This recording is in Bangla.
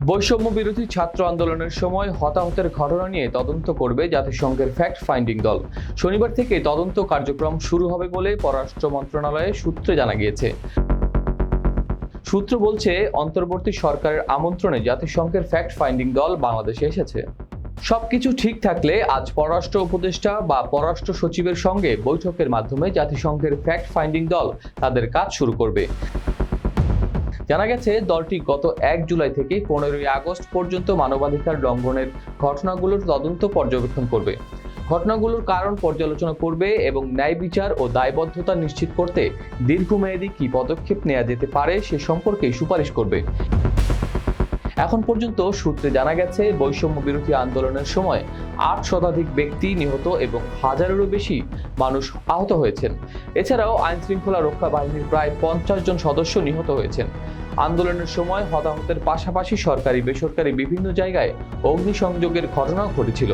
বৈষম্য বিরোধী ছাত্র আন্দোলনের সময় হতাহতের ঘটনা নিয়ে তদন্ত করবে জাতিসংঘের ফ্যাক্ট ফাইন্ডিং দল। শনিবার থেকে তদন্ত কার্যক্রম শুরু হবে বলে পররাষ্ট্র মন্ত্রণালয়ের সূত্রে জানা গিয়েছে। সূত্র বলছে, অন্তর্বর্তী সরকারের আমন্ত্রণে জাতিসংঘের ফ্যাক্ট ফাইন্ডিং দল বাংলাদেশে এসেছে। সবকিছু ঠিক থাকলে আজ পররাষ্ট্র উপদেষ্টা বা পররাষ্ট্র সচিবের সঙ্গে বৈঠকের মাধ্যমে জাতিসংঘের ফ্যাক্ট ফাইন্ডিং দল তাদের কাজ শুরু করবে। জানা গেছে, দলটি গত 1 জুলাই থেকে 15 আগস্ট পর্যন্ত মানবাধিকার লঙ্ঘনের ঘটনাগুলোর তদন্ত পর্যবেক্ষণ করবে, ঘটনাগুলোর কারণ পর্যালোচনা করবে এবং ন্যায় বিচার ও দায়বদ্ধতা নিশ্চিত করতে দীর্ঘমেয়াদী কী পদক্ষেপ নেওয়া যেতে পারে সে সম্পর্কে সুপারিশ করবে। এখন পর্যন্ত সূত্রে জানা গেছে, বৈষম্য বিরোধী আন্দোলনের সময় 8 শতাধিক ব্যক্তি নিহত এবং হাজারেরও বেশি মানুষ আহত হয়েছেন। এছাড়াও আইন শৃঙ্খলা রক্ষা বাহিনীর প্রায় 50 জন সদস্য নিহত হয়েছেন। আন্দোলনের সময় হতাহতের পাশাপাশি সরকারি বেসরকারি বিভিন্ন জায়গায় অগ্নিসংযোগের ঘটনাও ঘটেছিল।